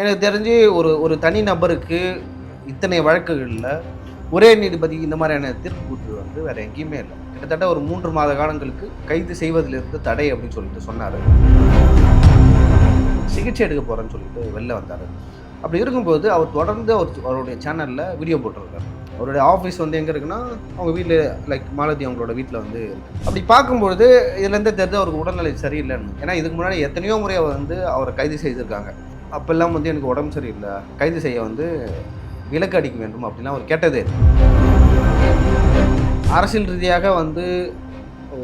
எனக்கு தெரிஞ்சு ஒரு ஒரு தனி நபருக்கு இத்தனை வழக்குகள்ல ஒரே நீதிபதி இந்த மாதிரியான தீர்ப்பு கொடுத்தது வந்து வேற எங்கேயுமே இல்லை. கிட்டத்தட்ட ஒரு 3 மாத காலங்களுக்கு கைது செய்வதிலிருந்து தடை அப்படின்னு சொல்லிட்டு சொன்னாரு. சிகிச்சை எடுக்க போறேன்னு சொல்லிட்டு வெளில வந்தாரு. அப்படி இருக்கும்போது அவர் தொடர்ந்து அவருடைய சேனல்ல வீடியோ போட்டிருக்காரு. அவருடைய ஆஃபீஸ் வந்து எங்க இருக்குன்னா, அவங்க வீட்ல லைக் மாலதி அவங்களோட வீட்ல வந்து இருக்கு. அப்படி பார்க்கும்பொழுது இதுலேருந்து தெரிஞ்சு அவருக்கு உடல்நிலை சரியில்லைன்னு. ஏன்னா இதுக்கு முன்னாடி எத்தனையோ முறை அவர் வந்து அவரை கைது செய்திருக்காங்க. அப்பெல்லாம் வந்து எனக்கு உடம்பு சரியில்லை, கைது செய்ய வந்து விலக்கு அளிக்க வேண்டும் அப்படிலாம் அவர் கேட்டதே இல்லை. அரசியல் ரீதியாக வந்து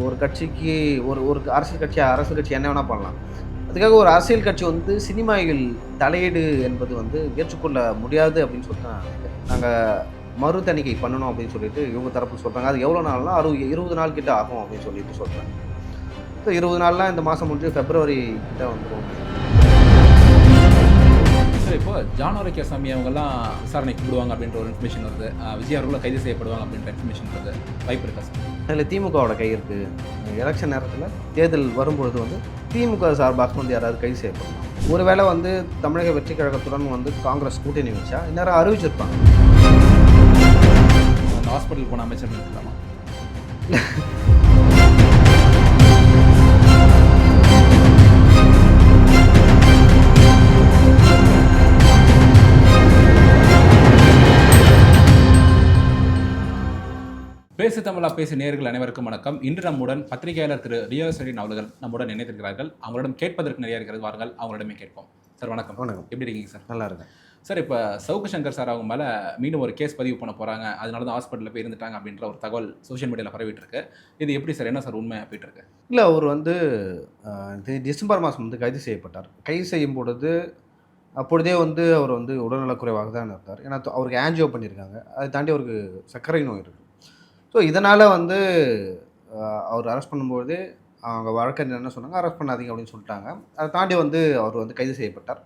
ஒரு கட்சிக்கு ஒரு ஒரு அரசியல் கட்சி என்ன வேணால் பண்ணலாம். அதுக்காக ஒரு அரசியல் கட்சி வந்து சினிமாவில் தலையீடு என்பது வந்து ஏற்றுக்கொள்ள முடியாது அப்படின்னு சொல்லிட்டு நான் நினைக்கிறேன். நாங்கள் மறு தணிக்கை பண்ணணும் அப்படின்னு சொல்லிட்டு இவங்க தரப்பு சொல்கிறாங்க. அது எவ்வளோ நாள்னா 20 நாள் கிட்ட ஆகும் அப்படின்னு சொல்லிட்டு சொல்கிறாங்க. ஸோ 20 நாள்லாம் இந்த மாதம் முடிஞ்சு பிப்ரவரி கிட்ட வந்துடும். சார், இப்போ ஜான் ஆரோக்கியசாமி அவங்கெல்லாம் விசாரணைக்கு கூடுவாங்க அப்படின்ற ஒரு இன்ஃபர்மேஷன் வருது. விஜய் அவர்களும் கைது செய்யப்படுவாங்க அப்படின்ற இன்ஃபர்மேஷன் வருது. வாய்ப்பு இருக்கா சார்? அதில் திமுகவோட கை இருக்குது. எலெக்ஷன் நேரத்தில் தேர்தல் வரும்பொழுது வந்து திமுக சார்பாக வந்து யாராவது கைது செய்யப்படலாம். ஒருவேளை வந்து தமிழக வெற்றி கழகத்துடன் வந்து காங்கிரஸ் கூட்டணி வச்சா இந்நேரம் அறிவிச்சிருப்பாங்க. அந்த ஹாஸ்பிட்டல் போன அமைச்சர் இருக்கலாமா? பேசு தமிழா பேசு நேயர்கள் அனைவருக்கும் வணக்கம். இன்று நம்முடன் பத்திரிகையாளர் திரு ரியோ செலின் அவர்கள் நம்முடன் இணைந்திருக்கிறார்கள். அவங்களிடம் கேட்பதற்கு நிறைய இருக்கிறது. வாருங்கள், அவங்களிடமே கேட்போம். சார் வணக்கம். வணக்கம். எப்படி இருக்கீங்க சார்? நல்லா இருக்கேன் சார். இப்போ சவுக்கு சங்கர் சார் அவங்க மேலே மீண்டும் ஒரு கேஸ் பதிவு பண்ண போகிறாங்க, அதனால தான் ஹாஸ்பிட்டலில் போய் இருந்துட்டாங்க அப்படின்ற ஒரு தகவல் சோஷியல் மீடியாவில் பரவிட்டு இருக்கு. இது எப்படி சார், என்ன சார் உண்மை போயிட்டு இருக்கு? இல்லை, அவர் வந்து டிசம்பர் மாதம் வந்து கைது செய்யப்பட்டார். கைது செய்யும் பொழுது அப்பொழுதே வந்து அவர் வந்து உடல்நலக்குறைவாக தான் இருந்தார். ஏன்னா அவருக்கு ஆன்ஜியோ பண்ணியிருக்காங்க. அதை தாண்டி அவருக்கு சர்க்கரை நோய் இருக்குது. ஸோ இதனால் வந்து அவர் அரெஸ்ட் பண்ணும்போது அவங்க வழக்கறிஞர் என்ன சொன்னாங்க, அரெஸ்ட் பண்ணாதீங்க அப்படின்னு சொல்லிட்டாங்க. அதை தாண்டி வந்து அவர் வந்து கைது செய்யப்பட்டார்.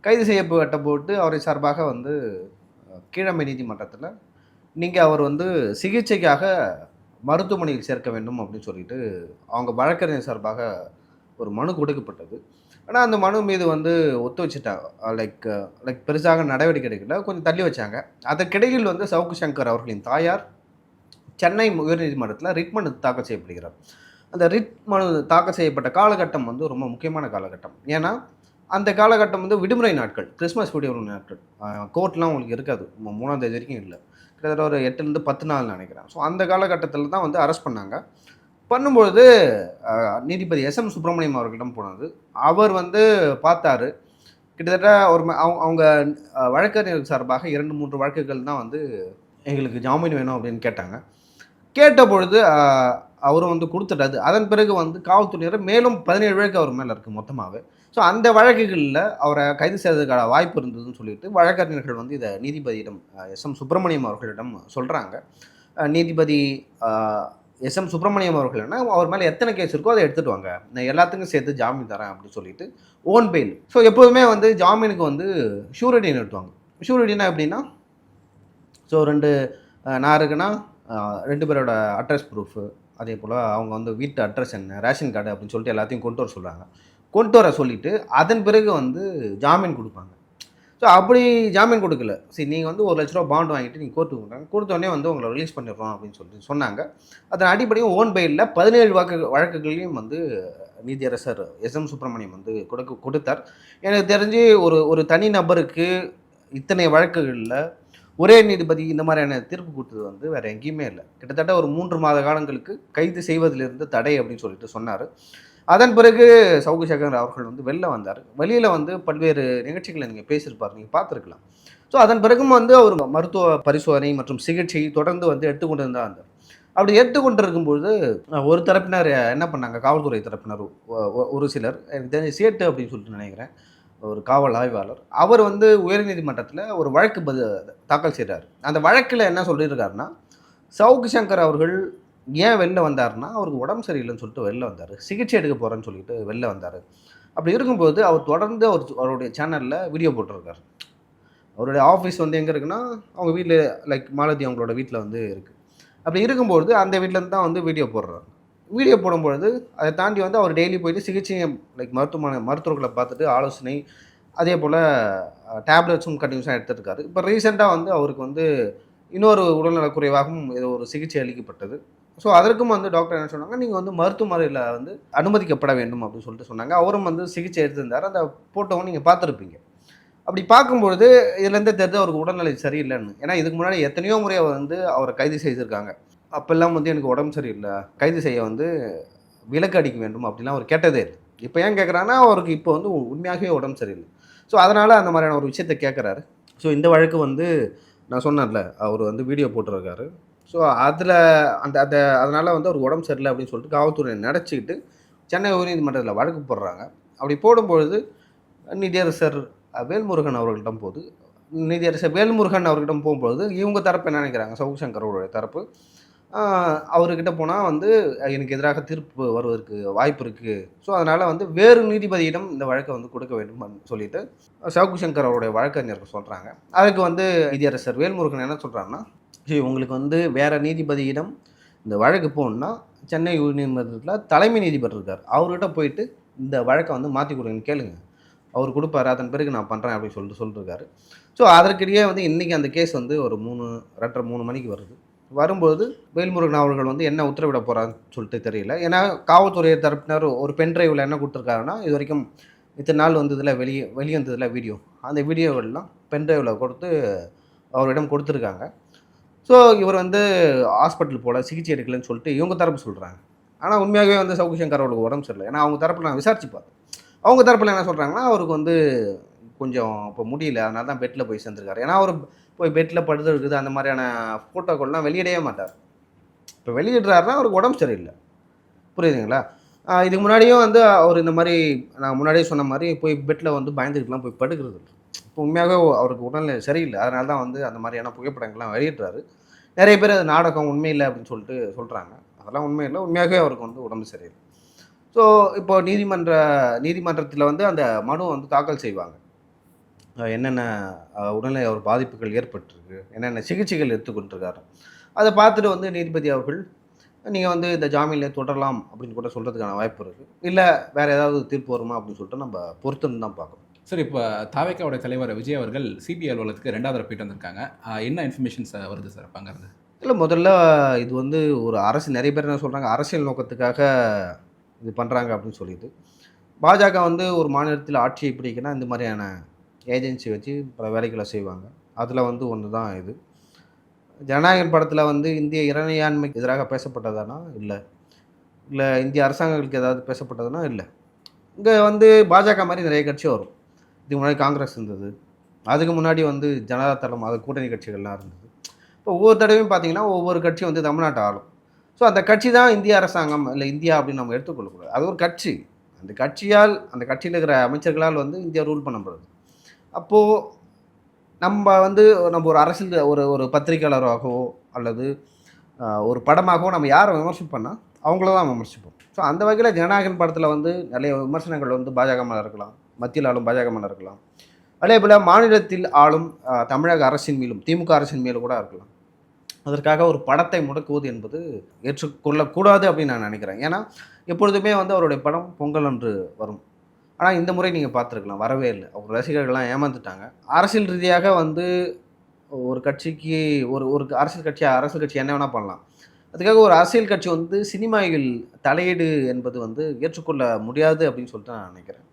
கைது செய்யப்பட்ட போட்டு அவரை சார்பாக வந்து கீழமை நீதிமன்றத்தில் நீங்கள் அவர் வந்து சிகிச்சைக்காக மருத்துவமனையில் சேர்க்க வேண்டும் அப்படின்னு சொல்லிட்டு அவங்க வழக்கறிஞர் சார்பாக ஒரு மனு கொடுக்கப்பட்டது. ஆனால் அந்த மனு மீது வந்து ஒத்து வச்சுட்டாங்க. லைக் லைக் பெருசாக நடவடிக்கை எடுக்கல, கொஞ்சம் தள்ளி வச்சாங்க. அதற்கிடையில் வந்து சவுக்கு சங்கர் அவர்களின் தாயார் சென்னை உயர்நீதிமன்றத்தில் ரிட் மனு தாக்கல் செய்யப்படுகிறார். அந்த ரிட் மனு தாக்கல் செய்யப்பட்ட காலகட்டம் வந்து ரொம்ப முக்கியமான காலகட்டம். ஏன்னா அந்த காலகட்டம் வந்து விடுமுறை நாட்கள், கிறிஸ்மஸ் விடுமுறை நாட்கள். கோர்ட்லாம் உங்களுக்கு இருக்காது, 3ஆம் தேதி வரைக்கும் இல்லை. கிட்டத்தட்ட ஒரு 8லேருந்து 10 நாள் நினைக்கிறேன். ஸோ அந்த காலகட்டத்தில் தான் வந்து அரெஸ்ட் பண்ணாங்க. பண்ணும்பொழுது நீதிபதி எஸ்எம் சுப்பிரமணியம் அவர்களிடம் போனது. அவர் வந்து பார்த்தாரு. கிட்டத்தட்ட ஒரு அவங்க வழக்கறிஞர் சார்பாக 2-3 வழக்குகள் தான் வந்து எங்களுக்கு ஜாமீன் வேணும் அப்படின்னு கேட்டாங்க. கேட்ட பொழுது அவரும் வந்து கொடுத்துட்டாரு. அதன் பிறகு வந்து காவல்துறையினர் மேலும் 17 வழக்கு அவர் மேலே இருக்குது மொத்தமாகவே. ஸோ அந்த வழக்குகளில் அவரை கைது செய்வதற்கான வாய்ப்பு இருந்ததுன்னு சொல்லிட்டு வழக்கறிஞர்கள் வந்து இதை நீதிபதியிடம் எஸ்எம் சுப்பிரமணியம் அவர்களிடம் சொல்கிறாங்க. நீதிபதி எஸ்எம் சுப்பிரமணியம் அவர்கள் என்ன, அவர் மேலே எத்தனை கேஸ் இருக்கோ அதை எடுத்துகிட்டு வாங்க, நான் எல்லாத்துக்கும் சேர்த்து ஜாமீன் தரேன் அப்படின்னு சொல்லிட்டு ஓன் பெயில். ஸோ எப்போதுமே வந்து ஜாமீனுக்கு வந்து ஷூரிட்டி நிறுத்துவாங்க. ஷூரிட்டினா எப்படின்னா, ஸோ நான் இருக்குன்னா 2 பேரோட அட்ரஸ் ப்ரூஃபு, அதே போல் அவங்க வந்து வீட்டு அட்ரஸ் என்ன, ரேஷன் கார்டு அப்படின்னு சொல்லிட்டு எல்லாத்தையும் கொண்டு வர சொல்கிறாங்க. கொண்டு வர சொல்லிவிட்டு அதன் பிறகு வந்து ஜாமீன் கொடுப்பாங்க. ஸோ அப்படி ஜாமீன் கொடுக்கல, சரி நீங்கள் வந்து 1 லட்ச ரூபா பாண்ட் வாங்கிட்டு நீங்கள் கோர்ட்டுக்கு கொடுத்தாங்க, கொடுத்தோடனே வந்து உங்களை ரிலீஸ் பண்ணிடுறோம் அப்படின்னு சொல்லிட்டு சொன்னாங்க. அதன் அடிப்படையும் ஓன் பெயிலில் 17 வழக்குகளையும் வந்து நீதியரசர் எஸ்எம் சுப்பிரமணியம் வந்து கொடுத்தார். எனக்கு தெரிஞ்சு ஒரு ஒரு தனி நபருக்கு இத்தனை வழக்குகளில் ஒரே நீதிபதி இந்த மாதிரியான தீர்ப்பு கொடுத்தது வந்து வேறு எங்கேயுமே இல்லை. கிட்டத்தட்ட ஒரு 3 மாத காலங்களுக்கு கைது செய்வதிலிருந்து தடை அப்படின்னு சொல்லிட்டு சொன்னார். அதன் பிறகு சவுக்கு சங்கர் அவர்கள் வந்து வெளில வந்தார். வெளியில் வந்து பல்வேறு நிகழ்ச்சிகளை நீங்கள் பேசியிருப்பார், நீங்கள் பார்த்துருக்கலாம். ஸோ அதன் பிறகும் வந்து அவர் மருத்துவ பரிசோதனை மற்றும் சிகிச்சை தொடர்ந்து வந்து எடுத்துக்கொண்டு தான் இருந்தார். அப்படி எடுத்துக்கொண்டு இருக்கும்பொழுது ஒரு தரப்பினர் என்ன பண்ணாங்க, காவல்துறை தரப்பினர் ஒரு சிலர், எனக்கு தெரிஞ்ச சேட்டு அப்படின்னு சொல்லிட்டு நினைக்கிறேன், ஒரு காவல் ஆய்வாளர், அவர் வந்து உயர்நீதிமன்றத்தில் ஒரு வழக்கு தாக்கல் செய்கிறார். அந்த வழக்கில் என்ன சொல்லியிருக்காருன்னா, சவுக்கு சங்கர் அவர்கள் ஏன் வெளில வந்தார்னா, அவருக்கு உடம்பு சரியில்லைன்னு சொல்லிட்டு வெளில வந்தார், சிகிச்சை எடுக்க போகிறேன்னு சொல்லிட்டு வெளில வந்தார். அப்படி இருக்கும்போது அவர் தொடர்ந்து அவருடைய சேனலில் வீடியோ போட்டிருக்கார். அவருடைய ஆஃபீஸ் வந்து எங்கே இருக்குன்னா, அவங்க வீட்டில் லைக் மாலதி அவங்களோட வீட்டில் வந்து இருக்குது. அப்படி இருக்கும்பொழுது அந்த வீட்டிலேருந்து தான் வந்து வீடியோ போடுறாரு. வீடியோ போடும்பொழுது அதை தாண்டி வந்து அவர் டெய்லி போயிட்டு சிகிச்சை லைக் மருத்துவர்களை பார்த்துட்டு ஆலோசனை, அதே போல் டேப்லெட்ஸும் கண்டினியூஸாக எடுத்துருக்காரு. இப்போ ரீசெண்டாக வந்து அவருக்கு வந்து இன்னொரு உடல்நலக்குறைவாகவும் ஏதோ ஒரு சிகிச்சை அளிக்கப்பட்டது. ஸோ அதற்கும் வந்து டாக்டர் என்ன சொன்னாங்க, நீங்கள் வந்து மருத்துவமனையில் வந்து அனுமதிக்கப்பட வேண்டும் அப்படின்னு சொல்லிட்டு சொன்னாங்க. அவரும் வந்து சிகிச்சை எடுத்திருந்தார். அந்த ஃபோட்டோவும் நீங்கள் பார்த்துருப்பீங்க. அப்படி பார்க்கும்பொழுது இதுலேருந்தே தெரியுது அவருக்கு உடல்நிலை சரியில்லைன்னு. ஏன்னா இதுக்கு முன்னாடி எத்தனையோ முறை அவர் வந்து அவரை கைது செய்திருக்காங்க. அப்பெல்லாம் வந்து எனக்கு உடம்பு சரியில்லை, கைது செய்ய வந்து விலக்கு அளிக்க வேண்டும் அப்படிலாம் அவர் கேட்டதே இல்ல. இப்போ ஏன் கேட்குறாங்கன்னா, அவருக்கு இப்போ வந்து உண்மையாகவே உடம்பு சரியில்ல. ஸோ அதனால அந்த மாதிரியான ஒரு விஷயத்த கேட்குறாரு. ஸோ இந்த வழக்கு வந்து நான் சொன்னேன்ல, அவர் வந்து வீடியோ போட்டிருக்காரு. ஸோ அதில அந்த அந்த அதனால வந்து அவருக்கு உடம்பு சரியில்ல அப்படின்னு சொல்லிட்டு காவல்துறையை நெனச்சுக்கிட்டு சென்னை உயர்நீதிமன்றத்தில வழக்கு போடுறாங்க. அப்படி போடும்பொழுது நீதியரசர் வேல்முருகன் அவர்களிடம் போது, நீதியரசர் வேல்முருகன் அவர்களிடம் போகும்பொழுது, இவங்க தரப்பு என்ன நினைக்கிறாங்க, சவுக்கு சங்கரோட தரப்பு, அவர்கிட்ட போனா வந்து எனக்கு எதிராக தீர்ப்பு வருவதற்கு வாய்ப்பு இருக்கு. ஸோ அதனால வந்து வேறு நீதிபதியிடம் இந்த வழக்க வந்து கொடுக்க வேண்டும் சொல்லிட்டு சவுக்கு சங்கர் அவருடைய வழக்கறிஞர்கள் சொல்றாங்க. அதுக்கு வந்து நீதியரசர் வேல்முருகன் என்ன சொல்றாருன்னா, "ஜி உங்களுக்கு வந்து வேற நீதிபதியிடம் இந்த வழக்கு போகணும்னா, சென்னை உயர்நீதிமன்றத்தில தலைமை நீதிபதி இருக்கார். அவர்கிட்ட போயிட்டு இந்த வழக்க வந்து மாத்தி குடுங்கன்னு கேளுங்க. அவர் குடுப்பாரு. அதன் பிறகு நான் பண்றேன்" அப்படின்னு சொல்லிட்டு சொல்லிருக்காரு. ஸோ அதற்கிடையே வந்து இன்னைக்கு அந்த கேஸ் வந்து ஒரு 2:30 3 மணிக்கு வருது. வரும்போது வேல்முருகன் அவர்கள் வந்து என்ன உத்தரவிட போறாருன்னு சொல்லிட்டு தெரியல. ஏன்னா காவல்துறை தரப்பினர் ஒரு பென் டிரைவ்ல என்ன குடுத்துருக்காங்கன்னா, இதுவரைக்கும் இத்தன நாள் வந்ததுல வெளிவந்ததுல வீடியோ. அந்த வீடியோவெல்லாம் பென் டிரைவ்ல கொடுத்து அவரிடம் கொடுத்துருக்காங்க. ஸோ இவர் வந்து ஹாஸ்பிட்டல் போல, சிகிச்சை எடுக்கலன்னு சொல்லிட்டு இவங்க தரப்பு சொல்றாங்க. ஆனா உண்மையாகவே வந்து சவுக்கு சங்கர் அவர்களுக்கு உடம்பு சரியில்ல. ஏன்னா அவங்க தரப்புல நான் விசாரிச்சு பார்த்தேன். அவங்க தரப்புல என்ன சொல்றாங்கன்னா, அவருக்கு வந்து கொஞ்சம் இப்போ முடியல. அதனால தான் பெட்ல போய் சேர்ந்திருக்காரு. ஏன்னா அவரு போய் பெட்ல படுத்துருக்குது அந்த மாதிரியான ஃபோட்டோக்கள்லாம் வெளியிடவே மாட்டார். இப்போ வெளியிடுறாருன்னா அவருக்கு உடம்பு சரியில்ல. புரியுதுங்களா? இதுக்கு முன்னாடியும் வந்து அவர் இந்த மாரி நான் முன்னாடியே சொன்ன மாரி போய் பெட்ல வந்து பயந்துகிட்டுலாம் போய் படுக்கிறது இல்ல. இப்போ உண்மையாவே அவருக்கு உடல்நிலை சரியில்ல. அதனால தான் வந்து அந்த மாரியான புகைப்படங்கள்லாம் வெளியிடுறாரு. நெறைய பேர் அது நாடகம், உண்மை இல்ல அப்படின்னு சொல்லிட்டு சொல்றாங்க. அதெல்லாம் உண்மை இல்ல. உண்மையாகவே அவருக்கு வந்து உடம்பு சரியில்ல. ஸோ இப்போ நீதிமன்றத்தில வந்து அந்த மனு வந்து தாக்கல் செய்வாங்க. என்னென்ன உடல்நிலை அவர் பாதிப்புகள் ஏற்பட்டிருக்கு, என்னென்ன சிகிச்சைகள் எடுத்துக்கொண்டிருக்காரு. அத பார்த்துட்டு வந்து நீதிபதி அவர்கள், நீங்க வந்து இந்த ஜாமீன்ல தொடரலாம் அப்படின்னு கூட சொல்றதுக்கான வாய்ப்பு இருக்கு. இல்ல வேற ஏதாவது தீர்ப்பு வருமா அப்படின்னு சொல்லிட்டு நம்ம பொறுத்திருந்து தான் பார்க்கணும். சார் இப்ப தாவேக்காவுடைய தலைவர் விஜய் அவர்கள் சிபிஐ அலுவலகத்துக்கு 2வது தடவ போயிட்டு வந்திருக்காங்க. என்ன இன்ஃபர்மேஷன்ஸ் வருது சார் அப்ப அங்கருந்து? இல்ல முதல்ல இது வந்து ஒரு நெறைய பேர் என்ன சொல்றாங்க, அரசியல் நோக்கத்துக்காக இது பண்றாங்க அப்படின்னு சொல்லிட்டு. பாஜக வந்து ஒரு மாநிலத்தில ஆட்சியை பிடிக்கன்னா இந்த மாரியான ஏஜென்சி வச்சு பல வேலைகள செய்வாங்க. அதுல வந்து ஒண்ணு தான் இது. ஜனநாயகன் படத்துல வந்து இந்திய இறையாண்மைக்கு எதிராக பேசப்பட்டதானா? இல்ல. இல்ல இந்திய அரசாங்கங்களுக்கு ஏதாவது பேசப்பட்டதுனா? இல்ல. இங்க வந்து பாஜக மாரி நெறைய கட்சி வரும். இதுக்கு முன்னாடி காங்கிரஸ் இருந்தது. அதுக்கு முன்னாடி வந்து ஜனதா தளம் அது கூட்டணி கட்சிகள்லாம் இருந்தது. இப்போ ஒவ்வொரு தடவையும் பார்த்தீங்கன்னா, ஒவ்வொரு கட்சி வந்து தமிழ்நாட்ட ஆளும். ஸோ அந்த கட்சி தான் இந்திய அரசாங்கம், இல்ல இந்தியா அப்படின்னு நம்ம எடுத்துக்கொள்ளக்கூடாது. அது ஒரு கட்சி. அந்த கட்சியில இருக்கிற அமைச்சர்களால் வந்து இந்தியா ரூல் பண்ணப்படுது. அப்போ நம்ம ஒரு அரசியல் ஒரு ஒரு பத்திரிக்கையாளராகவோ அல்லது ஒரு படமாகவோ நம்ம யாரை விமர்சிப்போம்னா, அவங்கள தான் விமர்சிப்போம். ஸோ அந்த வகையில ஜனநாயகன் படத்தில வந்து நிறைய விமர்சனங்கள் வந்து பாஜக மேல இருக்கலாம். மத்தியில் ஆளும் பாஜக மேல இருக்கலாம். அதேபோல மாநிலத்தில் ஆளும் தமிழக அரசின் மேலும், திமுக அரசின் மேலும் கூட இருக்கலாம். அதற்காக ஒரு படத்தை முடக்குவது என்பது ஏற்றுக்கொள்ளக்கூடாது அப்படின்னு நான் நினைக்கிறேன். ஏன்னா, எப்பொழுதுமே வந்து அவருடைய படம் பொங்கல் அன்று வரும். ஆனா, இந்த முறை நீங்க பார்த்துருக்கலாம். வரவே இல்ல. அவர் ரசிகர்கள்லாம் ஏமாந்துட்டாங்க. அரசியல் ரீதியாக வந்து ஒரு கட்சிக்கு ஒரு ஒரு அரசியல் கட்சி என்ன வேணா பண்ணலாம். அதுக்காக ஒரு அரசியல் கட்சி வந்து சினிமாவில் தலையீடு என்பது வந்து ஏற்றுக்கொள்ள முடியாது அப்படின்னு சொல்லிட்டு நான் நினைக்கிறேன்.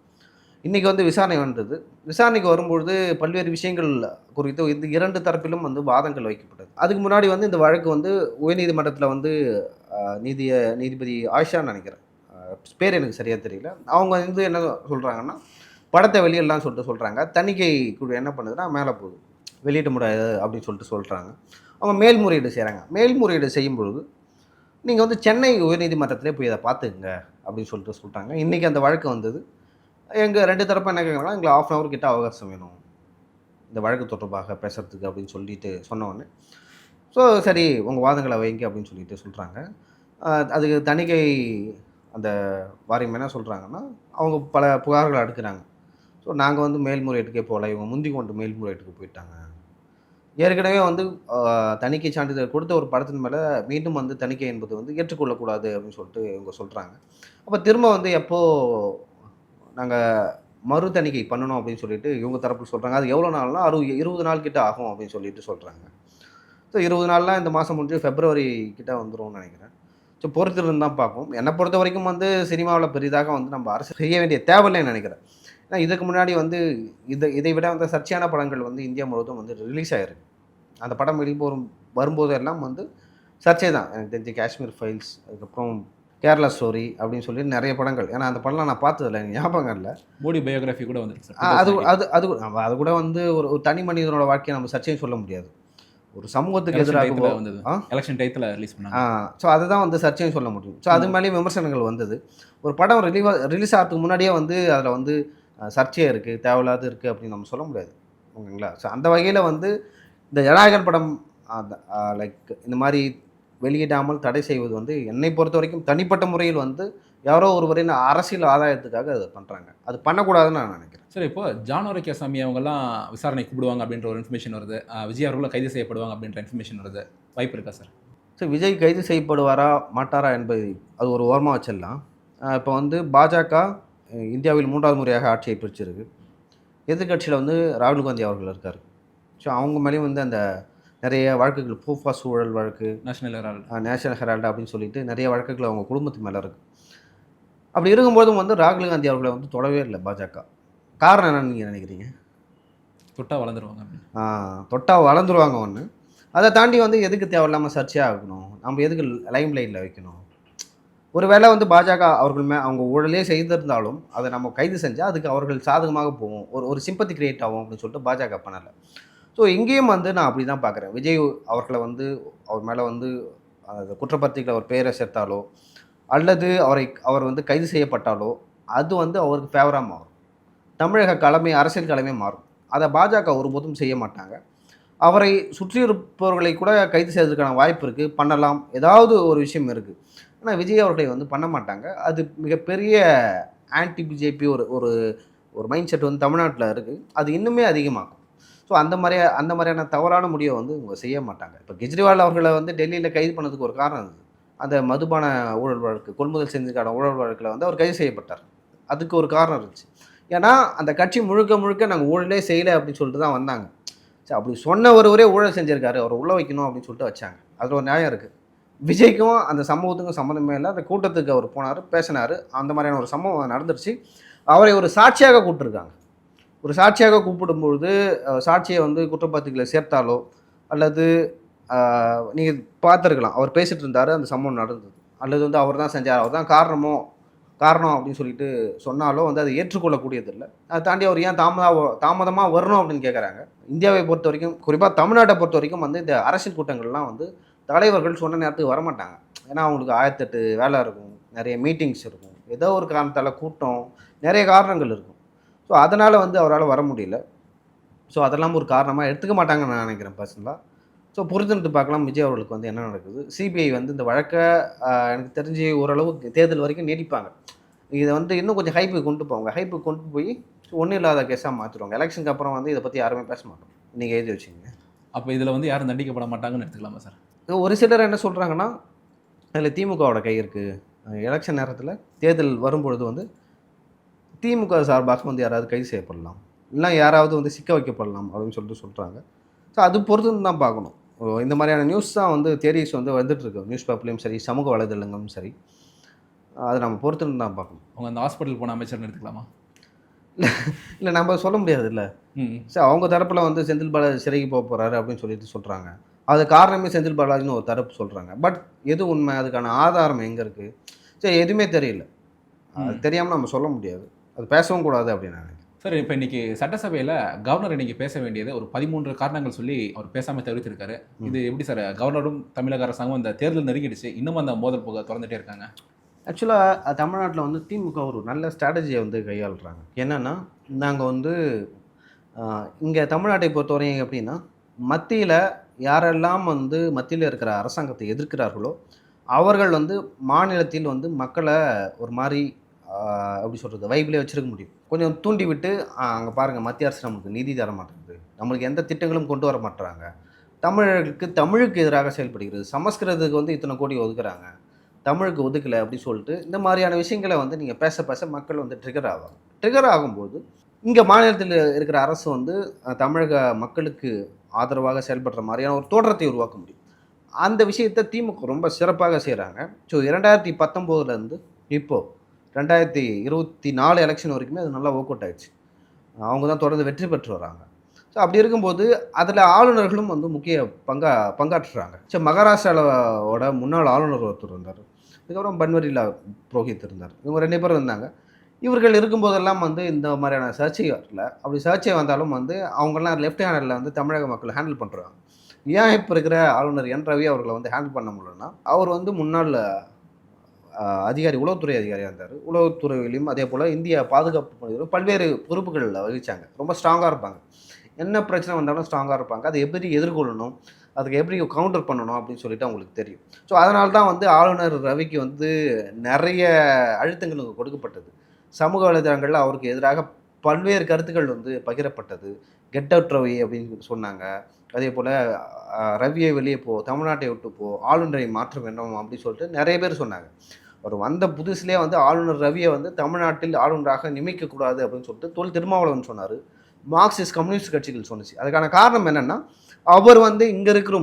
இன்னைக்கு வந்து விசாரணை வந்தது. விசாரணைக்கு வரும்பொழுது பல்வேறு விஷயங்கள் குறித்து இந்த 2 தரப்பிலும் வந்து வாதங்கள் வைக்கப்பட்டது. அதுக்கு முன்னாடி வந்து இந்த வழக்கு வந்து உயர்நீதிமன்றத்தில வந்து அ நீதிய நீதிபதி ஆயிஷான்னு நினைக்கிறேன். பேர் எனக்கு சரியா தெரியல. அவங்க வந்து என்ன சொல்றாங்கன்னா, படத்த வெளியிடலாம்னு சொல்லிட்டு சொல்றாங்க. தணிக்கை குழு என்ன பண்ணுதுன்னா, மேல போகுது. வெளியிட முடியாது அப்படின்னு சொல்லிட்டு சொல்றாங்க. அவங்க மேல்முறையீடு செய்றாங்க. மேல்முறையீடு செய்யும்பொழுது, நீங்க வந்து சென்னை உயர்நீதிமன்றத்திலே போய் இத பார்த்துக்கங்க அப்படின்னு சொல்லிட்டு சொல்ட்டாங்க. இன்னைக்கு அந்த வழக்கு வந்தது. எங்க 2 தரப்பும் என்ன கேட்குறாங்கன்னா, எங்களுக்கு 1/2 ஹவர் கிட்ட அவகாசம் வேணும். இந்த வழக்கு தொடர்பாக பேசுறதுக்கு அப்படின்னு சொல்லிட்டு சொன்ன உடனே, ஸோ சரி உங்க வாதங்கள வைங்க அப்படின்னு சொல்லிட்டு சொல்றாங்க. அதுக்கு தணிக்கை அந்த வாரியம் என்ன சொல்றாங்கன்னா, அவங்க பல புகார்கள அடுக்குறாங்க. ஸோ நாங்க வந்து மேல்முறையீட்டுக்கே போல. இவங்க முந்திக் கொண்டு மேல்முறையீட்டுக்கு போயிட்டாங்க. ஏற்கனவே வந்து தணிக்கை சான்றிதழ் கொடுத்த ஒரு படத்தின் மேல மீண்டும் வந்து தணிக்கை என்பது வந்து ஏற்றுக்கொள்ளக்கூடாது அப்படின்னு சொல்லிட்டு இவங்க சொல்றாங்க. அப்ப திரும்ப வந்து எப்போ நாங்க மறு தணிக்கை பண்ணணும் அப்படின்னு சொல்லிட்டு இவங்க தரப்பு சொல்கிறாங்க. அது எவ்வளோ நாள்னா 20 நாள் கிட்ட ஆகும் அப்படின்னு சொல்லிட்டு சொல்கிறாங்க. ஸோ 20 நாள்லாம் இந்த மாதம் முடிஞ்சு பிப்ரவரி கிட்ட வந்துரும்னு நினைக்கிறேன். ஸோ பொறுத்திருந்து தான் பார்ப்போம். என்னை பொறுத்த வரைக்கும் வந்து சினிமாவில் பெரிதாக வந்து நம்ம அரசு செய்ய வேண்டிய தேவையில்லைன்னு நினைக்கிறேன். ஏன்னா இதுக்கு முன்னாடி வந்து இதை விட வந்து சர்ச்சையான படங்கள் வந்து இந்தியா முழுவதும் வந்து ரிலீஸ் ஆகிருக்கு. அந்த படம் வரும்போது எல்லாம் வந்து சர்ச்சை தான். எனக்கு தெரிஞ்சு காஷ்மீர் ஃபைல்ஸ், அதுக்கப்புறம் கேரளா ஸ்டோரி அப்படின்னு சொல்லி நிறைய படங்கள். ஏன்னா அந்த படம்லாம் நான் பார்த்ததில்ல, எனக்கு ஞாபகம் இல்லை. மோடி பயோகிராஃபி கூட வந்துருக்கு சார். அது 2008. அது அது அது கூட வந்து ஒரு தனி மனிதனோட வாழ்க்கையை நம்ம சர்ச்சையும் சொல்ல முடியாது. ஒரு சமூகத்துக்கு எலெக்ஷன் எதிராக டயத்துல வந்தது. எலெக்ஷன் டயத்துல ரிலீஸ் பண்ணாங்க. ஸோ அதுதான் வந்து சர்ச்சையும் சொல்ல முடியும். ஸோ அது மேலேயும் விமர்சனங்கள் வந்தது. ஒரு படம் ரிலீஸ் ஆகிறதுக்கு முன்னாடியே வந்து அதில் வந்து சர்ச்சையாக இருக்குது, தேவையில்லாத இருக்குது அப்படின்னு நம்ம சொல்ல முடியாது. ஓகேங்களா? ஸோ அந்த வகையில் வந்து இந்த ஜனநாயகன் படம் லைக் இந்த மாதிரி வெளியிடாமல் தடை செய்வது வந்து என்னை பொறுத்த வரைக்கும் தனிப்பட்ட முறையில் வந்து யாரோ ஒருவரின் அரசியல் ஆதாயத்துக்காக அதை பண்ணுறாங்க. அது பண்ணக்கூடாதுன்னு நான் நினைக்கிறேன். சரி, இப்போ ஜான் ஆரோக்கியசாமி அவங்கெல்லாம் விசாரணை கூப்பிடுவாங்க அப்படின்ற ஒரு இன்ஃபர்மேஷன் வருது. விஜய் அவர்களும் கைது செய்யப்படுவாங்க அப்படின்ற இன்ஃபர்மேஷன் வருது. வாய்ப்பு இருக்கா சார்? ஸோ விஜய் கைது செய்யப்படுவாரா மாட்டாரா என்பது அது ஒரு ஓரமாக வச்சிடலாம். இப்போ வந்து பாஜக இந்தியாவில் 3வது முறையாக ஆட்சியை பிடிச்சிருக்கு. எதிர்க்கட்சியில் வந்து ராகுல் காந்தி அவர்கள் இருக்கார். ஸோ அவங்க மேலேயும் வந்து அந்த நிறைய வழக்குகள், பூஃபா சூழல் வழக்கு, நேஷனல் ஹெரால்டு அப்படின்னு சொல்லிட்டு நிறைய வழக்குகள் அவங்க குடும்பத்து மேலே இருக்குது. அப்படி இருக்கும்போதும் வந்து ராகுல் காந்தி அவர்களை வந்து தொடவே இல்லை பாஜக. காரணம் என்னன்னு நீங்கள் நினைக்கிறீங்க? தொட்டா வளர்ந்துருவாங்க. தொட்டா வளர்ந்துருவாங்க ஒன்று. அதை தாண்டி வந்து எதுக்கு தேவையில்லாமல் சர்ச்சையாக ஆகணும், நம்ம எதுக்கு லைம் லைட்டில் வைக்கணும்? ஒரு வேளை வந்து பாஜக அவர்கள் அவங்க ஊழலே செய்திருந்தாலும் அதை நம்ம கைது செஞ்சால் அதுக்கு அவர்கள் சாதகமாக போவோம், ஒரு சிம்பத்தி கிரியேட் ஆகும் அப்படின்னு சொல்லிட்டு பாஜக பண்ணலை. ஸோ இங்கேயும் வந்து நான் அப்படி தான் பார்க்குறேன். விஜய் அவர்களை வந்து அவர் மேலே வந்து அந்த குற்றப்பத்திரிக்கையில் அவர் பெயரை சேர்த்தாலோ அல்லது அவர் வந்து கைது செய்யப்பட்டாலோ அது வந்து அவருக்கு ஃபேவராக மாறும். தமிழக அரசியல் களமே மாறும். அதை பாஜக ஒருபோதும் செய்ய மாட்டாங்க. அவரை சுற்றியிருப்பவர்களை கூட கைது செய்வதற்கான வாய்ப்பு இருக்குது, பண்ணலாம், ஏதாவது ஒரு விஷயம் இருக்குது. ஆனால் விஜய் அவர்களை வந்து பண்ண மாட்டாங்க. அது மிகப்பெரிய ஆன்டி பிஜேபி ஒரு ஒரு மைண்ட் செட் வந்து தமிழ்நாட்டில் இருக்குது. அது இன்னுமே அதிகமாகும். ஸோ அந்த மாதிரியான தவறான முடிவை வந்து இவங்க செய்ய மாட்டாங்க. இப்போ கெஜ்ரிவால் அவர்களை வந்து டெல்லியில் கைது பண்ணதுக்கு ஒரு காரணம் இருக்குது. அந்த மதுபான ஊழல் வழக்கு, கொள்முதல் செஞ்சதுக்கான ஊழல் வழக்கில் வந்து அவர் கைது செய்யப்பட்டார். அதுக்கு ஒரு காரணம் இருந்துச்சு. ஏன்னா அந்த கட்சி முழுக்க நாங்கள் ஊழலே செய்யலை அப்படின்னு சொல்லிட்டு தான் வந்தாங்க. சரி, அப்படி சொன்ன ஒருவரே ஊழல் செஞ்சுருக்காரு, அவரை உள்ளே வைக்கணும் அப்படின்னு சொல்லிட்டு வச்சாங்க. அதில் ஒரு நியாயம் இருக்குது. விஜய்க்கும் அந்த சம்பவத்துக்கும் சம்மந்தமே இல்லை. அந்த கூட்டத்துக்கு அவர் போனார், பேசினார், அந்த மாதிரியான ஒரு சம்பவம் நடந்துருச்சு. அவரை ஒரு சாட்சியாக கூப்பிட்டுருக்காங்க. ஒரு சாட்சியாக கூப்பிடும்பொழுது சாட்சியை வந்து குற்றப்பத்திரிக்கையில் சேர்த்தாலோ அல்லது நீங்கள் பார்த்துருக்கலாம், அவர் பேசிகிட்டு இருந்தார், அந்த சம்பவம் நடந்தது, அல்லது வந்து அவர் தான் செஞ்சார், அவர் தான் காரணம் அப்படின்னு சொல்லிட்டு சொன்னாலோ வந்து அதை ஏற்றுக்கொள்ளக்கூடியதில்லை. அதை தாண்டி அவர் ஏன் தாமதமாக வரணும் அப்படின்னு கேட்குறாங்க. இந்தியாவை பொறுத்த வரைக்கும், குறிப்பாக தமிழ்நாட்டை பொறுத்த வரைக்கும் வந்து இந்த அரசியல் கூட்டங்கள்லாம் வந்து தலைவர்கள் சொன்ன நேரத்துக்கு வரமாட்டாங்க. ஏன்னா அவங்களுக்கு 1008 வேலை இருக்கும், நிறைய மீட்டிங்ஸ் இருக்கும், ஏதோ ஒரு காரணத்தால் கூட்டம், நிறைய காரணங்கள் இருக்கும். ஸோ அதனால் வந்து அவரால் வர முடியல. ஸோ அதெல்லாம் ஒரு காரணமாக எடுத்துக்க மாட்டாங்கன்னு நான் நினைக்கிறேன் பர்சனலாக. ஸோ பொறுத்திருந்து பார்க்கலாம் விஜய் அவர்களுக்கு வந்து என்ன நடக்குது. சிபிஐ வந்து இந்த வழக்கை எனக்கு தெரிஞ்சு ஓரளவுக்கு தேர்தல் வரைக்கும் நீடிப்பாங்க. இதை வந்து இன்னும் கொஞ்சம் ஹைப்புக்கு கொண்டு போய் ஒன்றும் இல்லாத கேஸாக மாற்றிடுவாங்க. எலெக்ஷனுக்கு அப்புறம் வந்து இதை பற்றி யாருமே பேச மாட்டோம். நீங்கள் எழுதி வச்சுங்க. அப்போ இதில் வந்து யாரும் தண்டிக்கப்பட மாட்டாங்கன்னு எடுத்துக்கலாமா சார்? ஒரு சிலர் என்ன சொல்கிறாங்கன்னா, அதில் திமுகவோட கை இருக்குது. எலெக்ஷன் நேரத்தில் தேர்தல் வரும்பொழுது வந்து திமுக சார்பாக வந்து யாராவது கைது செய்யப்படலாம், இல்லை யாராவது வந்து சிக்க வைக்கப்படலாம் அப்படின்னு சொல்கிறாங்க. ஸோ அது பொறுத்து தான் பார்க்கணும். இந்த மாதிரியான நியூஸ் தான் வந்து தேரிஸ் வந்து வந்துட்டுருக்கு, நியூஸ் பேப்பர்லேயும் சரி, சமூக வலைதளங்களும் சரி. அதை நம்ம பொறுத்துன்னு தான் பார்க்கணும். அவங்க அந்த ஹாஸ்பிட்டல் போன அமைச்சர்னு எடுத்துக்கலாமா? இல்லை நம்ம சொல்ல முடியாது. இல்லை சார், அவங்க தரப்பில் வந்து செந்தில் பாலாஜி சிறைக்கு போக போகிறாரு அப்படின்னு சொல்லிட்டு சொல்கிறாங்க. அது காரணமே செந்தில் பாலாஜின்னு ஒரு தரப்பு சொல்கிறாங்க. பட் எது உண்மை, அதுக்கான ஆதாரம் எங்கே இருக்குது? சரி, எதுவுமே தெரியல. அது தெரியாமல் நம்ம சொல்ல முடியாது, அது பேசவும் கூடாது அப்படின்னு நான் நினைக்கிறேன். சார், இப்போ இன்றைக்கி சட்டசபையில் கவர்னர் இன்றைக்கி பேச வேண்டியது ஒரு 13 காரணங்கள் சொல்லி அவர் பேசாமல் தவிர்த்திருக்காரு. இது எப்படி சார்? கவர்னரும் தமிழக அரசாங்கம் அந்த தேர்தல் நெருங்கிடுச்சு, இன்னும் அந்த மோதல் போக திறந்துகிட்டே இருக்காங்க. ஆக்சுவலாக தமிழ்நாட்டில் வந்து திமுக ஒரு நல்ல ஸ்ட்ராட்டஜியை வந்து கையாளுறாங்க. என்னென்னா, நாங்கள் வந்து இங்கே தமிழ்நாட்டை பொறுத்தவரையும் எப்படின்னா, மத்தியில் யாரெல்லாம் வந்து மத்தியில் இருக்கிற அரசாங்கத்தை எதிர்க்கிறார்களோ அவர்கள் வந்து மாநிலத்தில் வந்து மக்களை ஒரு மாதிரி எப்படி சொல்கிறது, வைப்லேயே வச்சுருக்க முடியும். கொஞ்சம் தூண்டி விட்டு அங்கே பாருங்கள், மத்திய அரசு நமக்கு நிதி தர மாட்டேங்குது, நம்மளுக்கு எந்த திட்டங்களும் கொண்டு வர மாட்டுறாங்க, தமிழுக்கு எதிராக செயல்படுகிறது, சமஸ்கிருதத்துக்கு வந்து இத்தனை கோடி ஒதுக்குறாங்க, தமிழுக்கு ஒதுக்கலை அப்படின்னு சொல்லிட்டு இந்த மாதிரியான விஷயங்களை வந்து நீங்கள் பேச மக்கள் வந்து ட்ரிகர் ஆவாங்க. ட்ரிகர் ஆகும்போது இங்கே மாநிலத்தில் இருக்கிற அரசு வந்து தமிழக மக்களுக்கு ஆதரவாக செயல்படுற மாதிரியான ஒரு தோற்றத்தை உருவாக்க முடியும். அந்த விஷயத்தை திமுக ரொம்ப சிறப்பாக செய்கிறாங்க. ஸோ 2019 இப்போது 2024 எலெக்ஷன் வரைக்குமே அது நல்லா ஒர்க் அவுட் ஆயிடுச்சு. அவங்க தான் தொடர்ந்து வெற்றி பெற்று வராங்க. ஸோ அப்படி இருக்கும்போது அதில் ஆளுநர்களும் வந்து முக்கிய பங்காற்றுறாங்க. ஸோ மகாராஷ்டிராவோட முன்னாள் ஆளுநர் ஒருத்தர் இருந்தார். அதுக்கப்புறம் பன்வரிலால் புரோஹித் இருந்தார். இவங்க 2 பேரும் இருந்தாங்க. இவர்கள் இருக்கும்போதெல்லாம் வந்து இந்த மாதிரியான சர்ச்சை வரல. அப்படி சர்ச்சை வந்தாலும் வந்து அவங்கெல்லாம் லெஃப்ட் ஹேண்டரில் வந்து தமிழக மக்கள் ஹேண்டில் பண்ணுறாங்க. ஏன் இப்போ இருக்கிற ஆளுநர் என் ரவி அவர்களை வந்து ஹேண்டில் பண்ண முடியலன்னா, அவர் வந்து முன்னாள் அதிகாரி, உளவுத்துறை அதிகாரியாக இருந்தார். உளவுத்துறையிலையும் அதே போல் இந்திய பாதுகாப்பு பணியிலும் பல்வேறு பொறுப்புகளில் வகிச்சாங்க. ரொம்ப ஸ்ட்ராங்காக இருப்பாங்க. என்ன பிரச்சனை வந்தாலும் ஸ்ட்ராங்காக இருப்பாங்க. அதை எப்படி எதிர்கொள்ளணும், அதுக்கு எப்படி கவுண்டர் பண்ணணும் அப்படின்னு சொல்லிட்டு அவங்களுக்கு தெரியும். ஸோ அதனால தான் வந்து ஆளுநர் ரவிக்கு வந்து நிறைய அழுத்தங்கள் கொடுக்கப்பட்டது. சமூக வலைதளங்களில் அவருக்கு எதிராக பல்வேறு கருத்துக்கள் வந்து பகிரப்பட்டது. கெட் அவுட் ரவி அப்படின்னு சொன்னாங்க. அதே போல் ரவியை வெளியே போ, தமிழ்நாட்டை விட்டு போ, ஆளுநரை மாற்ற வேண்டும் அப்படின்னு சொல்லிட்டு நிறைய பேர் சொன்னாங்க. அவர் வந்த புதுசுலேயே வந்து ஆளுநர் ரவியை வந்து தமிழ்நாட்டில் ஆளுநராக நியமிக்கக்கூடாது அப்படின்னு சொல்லிட்டு தொல் திருமாவளவன் சொன்னார். மார்க்சிஸ்ட் கம்யூனிஸ்ட் கட்சிகள் சொன்னிச்சு. அதுக்கான காரணம் என்னென்னா, அவர் வந்து இங்கே இருக்கிற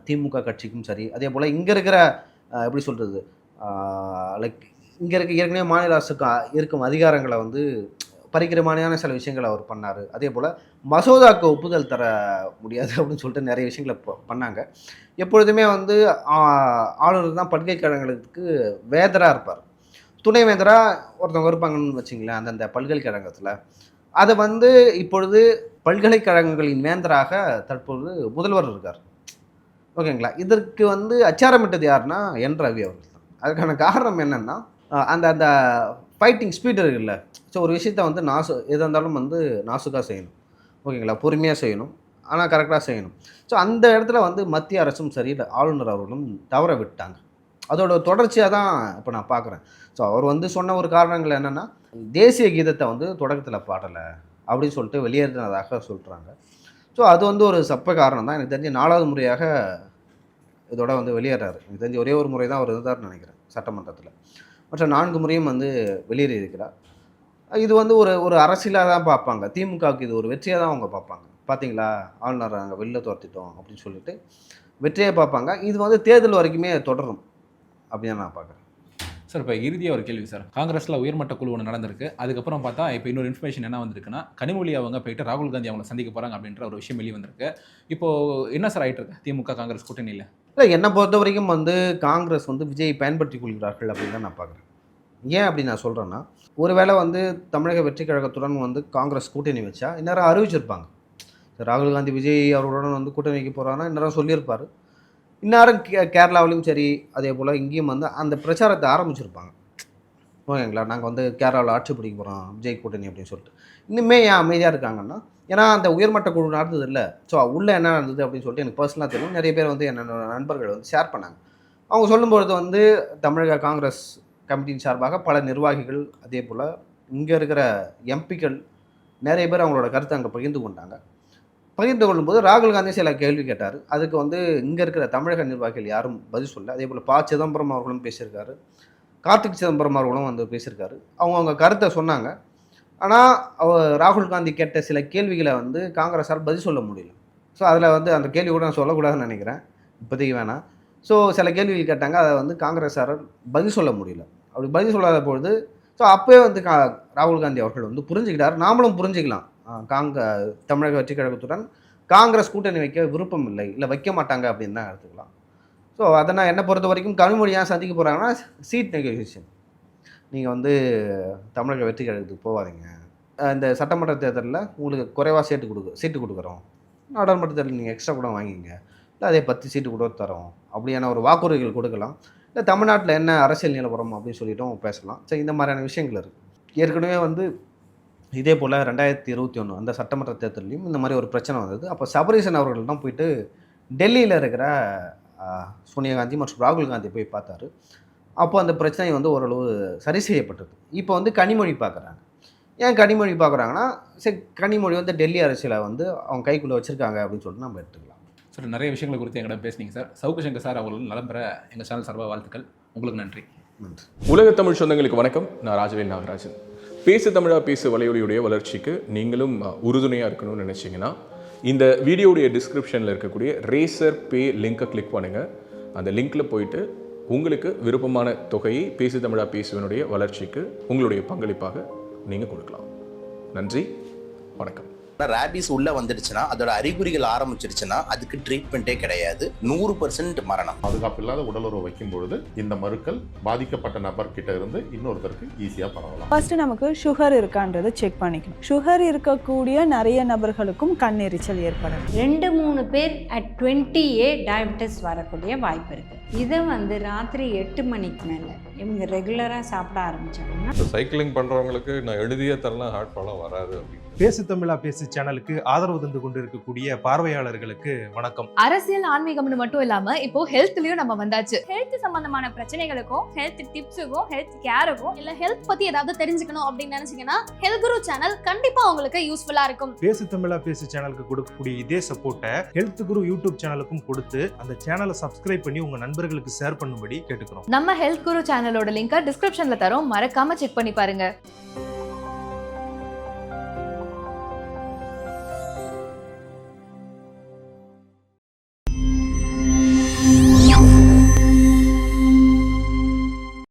திமுக கட்சிக்கும் சரி, அதே போல் இங்கே இருக்கிற எப்படி சொல்கிறது, லைக் இங்கே இருக்க ஏற்கனவே மாநில அரசுக்கு இருக்கும் அதிகாரங்களை வந்து பறிக்கிற மாதிரியான சில விஷயங்களை அவர் பண்ணார். அதே போல் மசோதாவுக்கு ஒப்புதல் தர முடியாது அப்படின்னு சொல்லிட்டு நிறைய விஷயங்களை பண்ணாங்க. எப்பொழுதுமே வந்து ஆளுநர் தான் பல்கலைக்கழகங்களுக்கு வேந்தராக இருப்பார். துணை வேந்தராக ஒருத்தவங்க இருப்பாங்கன்னு வச்சிங்களேன் அந்தந்த பல்கலைக்கழகத்தில். அதை வந்து இப்பொழுது பல்கலைக்கழகங்களின் வேந்தராக தற்பொழுது முதல்வர் இருக்கார். ஓகேங்களா? இதற்கு வந்து அச்சாரமிட்டது யாருன்னா என் ரவி அவர்கள் தான். அதுக்கான காரணம் என்னென்னா, அந்த அந்த ஃபைட்டிங் ஸ்பீட் இருக்குல்ல. ஸோ ஒரு விஷயத்த வந்து எதாக இருந்தாலும் வந்து நாசுக்காக செய்யணும். ஓகேங்களா? பொறுமையாக செய்யணும். ஆனால் கரெக்டாக செய்யணும். ஸோ அந்த இடத்துல வந்து மத்திய அரசும் சரி, ஆளுநர் அவர்களும் தவற விட்டாங்க. அதோட தொடர்ச்சியாக தான் இப்போ நான் பார்க்குறேன். ஸோ அவர் வந்து சொன்ன ஒரு காரணங்கள் என்னென்னா, தேசிய கீதத்தை வந்து தொடக்கத்தில் பாடலை அப்படின்னு சொல்லிட்டு வெளியேறினதாக சொல்கிறாங்க. ஸோ அது வந்து ஒரு சப்ப காரணம் தான். எனக்கு தெரிஞ்சு 4வது முறையாக இதோட வந்து வெளியேறாரு. எனக்கு தெரிஞ்சு ஒரே ஒரு முறை தான் அவர் இருந்தார்னு நினைக்கிறேன் சட்டமன்றத்தில். மற்ற 4 முறையும் வந்து வெளியேறி இருக்கிறார். இது வந்து ஒரு அரசியலாக தான் பார்ப்பாங்க. திமுகவுக்கு இது ஒரு வெற்றியாக தான் அவங்க பார்ப்பாங்க. பார்த்தீங்களா, ஆளுநரை நாங்கள் வெளில துரத்திட்டோம் அப்படின்னு சொல்லிட்டு வெற்றியாக பார்ப்பாங்க. இது வந்து தேர்தல் வரைக்குமே தொடரும் அப்படின்னு நான் பார்க்குறேன். சார், இப்போ இறுதியாக ஒரு கேள்வி சார். காங்கிரஸில் உயர்மட்ட குழு ஒன்று நடந்திருக்கு. அதுக்கப்புறம் பார்த்தா இப்போ இன்னொரு இன்ஃபர்மேஷன் என்ன வந்திருக்குன்னா, கனிமொழி அவங்க போயிட்டு ராகுல் காந்தி அவங்களை சந்திக்க போகிறாங்க அப்படின்ற ஒரு விஷயம் வெளியே வந்திருக்கு. இப்போது என்ன சார் ஆகிட்டு இருக்கு திமுக காங்கிரஸ் கூட்டணியில்? இல்லை, என்னை பொறுத்த வரைக்கும் வந்து காங்கிரஸ் வந்து விஜயை பயன்படுத்தி கொள்கிறார்கள் அப்படின்னு தான் நான் பார்க்குறேன். ஏன் அப்படி நான் சொல்கிறேன்னா, ஒருவேளை வந்து தமிழக வெற்றி கழகத்துடன் வந்து காங்கிரஸ் கூட்டணி வச்சா இந்நேரம் அறிவிச்சிருப்பாங்க. ராகுல் காந்தி விஜய் அவர்களுடன் வந்து கூட்டணி வைக்க போகிறாங்கன்னா இந்நேரம் சொல்லியிருப்பார். இந்நேரம் கேரளாவிலையும் சரி, அதே போல் இங்கேயும் வந்து அந்த பிரச்சாரத்தை ஆரம்பிச்சிருப்பாங்க. ஓகேங்களா? நாங்கள் வந்து கேரளாவில் ஆட்சி பிடிக்க போகிறோம் விஜய் கூட்டணி அப்படின்னு சொல்லிட்டு. இன்னுமே ஏன் அமைதியாக இருக்காங்கன்னா, ஏன்னா அந்த உயர்மட்ட குழு நடந்தது இல்லை. ஸோ உள்ளே என்ன நடந்தது அப்படின்னு சொல்லிட்டு எனக்கு பர்சனலாக தெரியும். நிறைய பேர் வந்து என்னோட நண்பர்கள் வந்து ஷேர் பண்ணாங்க. அவங்க சொல்லும்பொழுது வந்து தமிழக காங்கிரஸ் கமிட்டியின் சார்பாக பல நிர்வாகிகள், அதே போல் இங்கே இருக்கிற எம்பிக்கள் நிறைய பேர் அவங்களோட கருத்தை அங்கே பகிர்ந்து கொண்டாங்க. பகிர்ந்து கொள்ளும்போது ராகுல் காந்தி சில கேள்வி கேட்டார். அதுக்கு வந்து இங்கே இருக்கிற தமிழக நிர்வாகிகள் யாரும் பதில் சொல்ல. அதே போல் சிதம்பரம் அவர்களும் பேசியிருக்காரு, கார்த்திக் சிதம்பரம் அவர்களும் வந்து பேசியிருக்காரு. அவங்க கருத்தை சொன்னாங்க. ஆனால் ராகுல் காந்தி கேட்ட சில கேள்விகளை வந்து காங்கிரஸால் பதில் சொல்ல முடியல. ஸோ அதில் வந்து அந்த கேள்வி கூட நான் சொல்லக்கூடாதுன்னு நினைக்கிறேன், இப்போதைக்கு வேணாம். ஸோ சில கேள்விகள் கேட்டாங்க, அதை வந்து காங்கிரஸாரால் பதில் சொல்ல முடியல. அப்படி பதில் சொல்லாத பொழுது ஸோ அப்போயே வந்து ராகுல் காந்தி அவர்கள் வந்து புரிஞ்சுக்கிட்டார். நாமளும் புரிஞ்சுக்கலாம், தமிழக வெற்றி கழகத்துடன் காங்கிரஸ் கூட்டணி வைக்க விருப்பம் இல்லை, இல்லை வைக்க மாட்டாங்க அப்படின்னு தான் எடுத்துக்கலாம். ஸோ அதை நான் என்னை பொறுத்த வரைக்கும் கனிமொழி ஏன் சந்திக்க போகிறாங்கன்னா, சீட் நெகோசியேஷன். நீங்கள் வந்து தமிழக வெற்றி கழகத்துக்கு போகாதீங்க, இந்த சட்டமன்ற தேர்தலில் உங்களுக்கு குறைவாக சீட்டு கொடுக்குறோம், நாடாளுமன்ற தேர்தலில் நீங்கள் எக்ஸ்ட்ரா கூட வாங்கிங்க, இல்லை அதே 10 சீட்டு கூட தரோம் அப்படியான ஒரு வாக்குறுதிகள் கொடுக்கலாம். இல்லை தமிழ்நாட்டில் என்ன அரசியல் நிலவரம் அப்படின்னு சொல்லிட்டும் பேசலாம். ஸோ இந்த மாதிரியான விஷயங்கள் இருக்குது. ஏற்கனவே வந்து இதே போல் 2021 அந்த சட்டமன்ற தேர்தலையும் இந்த மாதிரி ஒரு பிரச்சனை வந்தது. அப்போ சபரீசன் அவர்கள் தான் போயிட்டு டெல்லியில் இருக்கிற சோனியா காந்தி மற்றும் ராகுல் காந்தி போய் பார்த்தாரு. அப்போ அந்த பிரச்சனை வந்து ஓரளவு சரி செய்யப்பட்டது. இப்போ வந்து கனிமொழி பார்க்குறாங்க. ஏன் கனிமொழி பார்க்குறாங்கன்னா, சரி கனிமொழி வந்து டெல்லி அரசியலை வந்து அவங்க கைக்குள்ளே வச்சுருக்காங்க அப்படின்னு சொல்லிட்டு நம்ம எடுத்துக்கலாம். சார், நிறைய விஷயங்களை குறித்து எங்கிட்ட பேசுனீங்க சார். சவுக்கு சங்கர் சார் அவர்கள் நலம் பெற எங்கள் சேனல் சார்பாக வாழ்த்துக்கள். உங்களுக்கு நன்றி. உலக தமிழ் சொந்தங்களுக்கு வணக்கம். நான் ராஜவேல் நாகராஜன். பேசு தமிழா பேசு வலையொலியுடைய வளர்ச்சிக்கு நீங்களும் உறுதுணையாக இருக்கணும்னு நினச்சிங்கன்னா இந்த வீடியோடைய டிஸ்கிரிப்ஷனில் இருக்கக்கூடிய ரேசர் பே லிங்கை கிளிக் பண்ணுங்கள். அந்த லிங்க்கில் போயிட்டு உங்களுக்கு விருப்பமான தொகையை பேசு தமிழா பேசுவனுடைய வளர்ச்சிக்கு உங்களுடைய பங்களிப்பாக நீங்கள் கொடுக்கலாம். நன்றி, வணக்கம். ரேபிஸ் உள்ள வந்துடுச்சுன்னா அதோட அறிகுறிகள் ஆரம்பிச்சிருச்சுன்னா அதுக்கு ட்ரீட்மெண்ட்டே கிடையாது. 100% மரணம். பாதுகாப்பு இல்லாத உடலுறவு வைக்கும் பொழுது இந்த மருக்கள் பாதிக்கப்பட்ட நபர் கிட்ட இருந்து இன்னொருத்தருக்கு ஈஸியாக பரவலாம். ஃபர்ஸ்ட் நமக்கு சுகர் இருக்கான்றதை செக் பண்ணிக்கணும். சுகர் இருக்கக்கூடிய நிறைய நபர்களுக்கும் கண் எரிச்சல் ஏற்படும். 2-3 பேர் at 20A டயபெட்டிஸ் வரக்கூடிய வாய்ப்பு இருக்குது. இதை ராத்திரி 8 மணிக்கு மேலே இவங்க ரெகுலராக சாப்பிட ஆரம்பிச்சாங்கன்னா சைக்கிளிங் பண்ணுறவங்களுக்கு நான் எழுதியே தரலாம், ஹார்ட் ப்ராப்ளம் வராது அப்படின்னு. பேசு தமிழா பேசு சேனலுக்கு ஆதரவு தந்து கொண்டிருக்கக்கூடிய பார்வையாளர்களுக்கு வணக்கம். அரசியல் ஆன்மீகம்னு மட்டும் இல்லாம இப்போ ஹெல்த்லயும் நம்ம வந்தாச்சு. ஹெல்த் சம்பந்தமான பிரச்சனைகளுக்கும் ஹெல்த் டிப்ஸுக்கும் ஹெல்த் கேருக்கும் இல்ல ஹெல்த் பத்தி ஏதாவது தெரிஞ்சுக்கணும் அப்படின்னு நினைச்சீங்கன்னா ஹெல்த் குரு சேனல் கண்டிப்பா உங்களுக்கு யூஸ்ஃபுல்லா இருக்கும். பேசு தமிழா பேசு சேனலுக்கு கொடுக்கக்கூடிய இதே சப்போர்ட்டை ஹெல்த் குரு யூடியூப் சேனலுக்கும் கொடுத்து அந்த சேனலை சப்ஸ்கிரைப் பண்ணி உங்க நண்பர்களுக்கு ஷேர் பண்ணும்படி கேட்டுக்கிறோம். நம்ம ஹெல்த் குரு சேனலோட லிங்கை டிஸ்கிரிப்ஷன்ல தரோம், மறக்காம செக் பண்ணி பாருங்க.